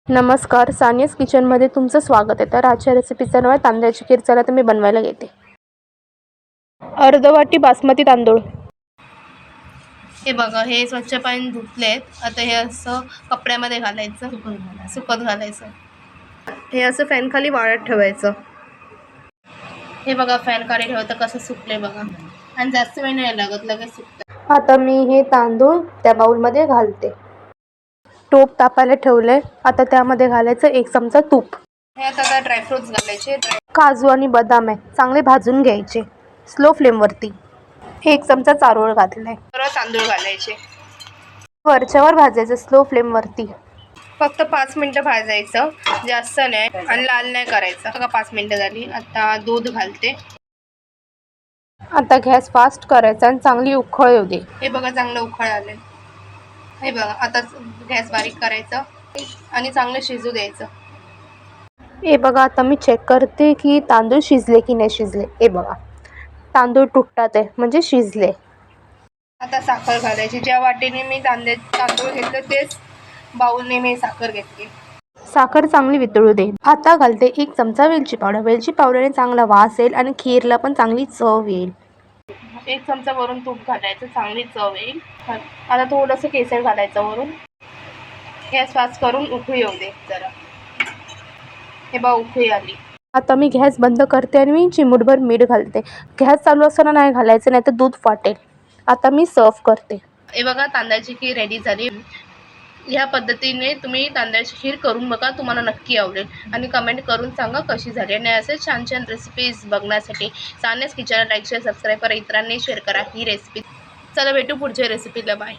नमस्कार, सानियाज किचनमध्ये तुमचं स्वागत आहे. तर आजच्या रेसिपीचं नाव आहे तांदळाची खीर. चला तर मी बनवायला घेते. अर्ध वाटी बासमती तांदूळ. हे बघा, हे स्वच्छ पाणी धुतलेत. आता हे असं कपड्यामध्ये घालायचं, सुकत घालायचं. हे असं फॅन खाली वाळत ठेवायचं. हे बघा, फॅन खाली ठेवतं कसं सुकले बघा, आणि जास्त वेळ नाही लागत, लगेच सुकतं. आता मी हे तांदूळ त्या बाउलमध्ये घालते. टोप तापायला ठेवले. आता त्यामध्ये घालायचं 1 चमचा तूप. ह्यात आता ड्रायफ्रुट्स घालायचे. काजू आणि बदाम आहे, चांगले भाजून घ्यायचे स्लो फ्लेमवरती. 1 चमचा चारोळ घातलाय. परत तांदूळ घालायचे, वरच्यावर भाजायचं स्लो फ्लेमवरती. फक्त 5 मिनटं भाजायचं, जास्त नाही, आणि लाल नाही करायचं. बघा 5 मिनटं झाली. आता दूध घालते. आता गॅस फास्ट करायचा आणि चांगली उकळ येऊ दे. हे बघा, चांगलं उकळ आले. हे बघा, आता गॅस बारीक करायचं आणि चांगलं शिजू द्यायचं. हे बघा, आता मी चेक करते की तांदूळ शिजले की नाही शिजले. हे बघा, तांदूळ तुटतात आहे, म्हणजे शिजले. आता साखर घालायची. ज्या वाटीने मी तांदूळ घेतलं तेच बाउलने मी साखर घेतली. साखर चांगली वितळू दे. आता घालते 1 चमचा वेलची पावडर. वेलची पावडरने चांगला वास येईल आणि खीरला पण चांगली चव येईल. 1 चमचा वरून तूप घालायचं, चांगली चव येईल. आता थोडंसं केसर घालायचं वरून. गॅस फास्ट करून उकळी येऊ दे जरा. हे बघा, उकळी आली. आता मी गॅस बंद करते आणि मी चिमूटभर मीठ घालते. गॅस चालू असताना नाही घालायचं, नाही तर दूध फाटेल. आता मी सर्व करते. हे बघा, तांदळाची खीर रेडी झाली. ह्या पद्धतीने तुम्ही तांदळाची खीर करून बघा, तुम्हाला नक्की आवडेल. आणि कमेंट करून सांगा कशी झाली. आणि असे छान छान रेसिपीज बघण्यासाठी सानियाज किचनला लाईक, शेअर, सबस्क्राईब करा. इतरांनी शेअर करा ही रेसिपी. चला, भेटू पुढच्या रेसिपीला. बाय.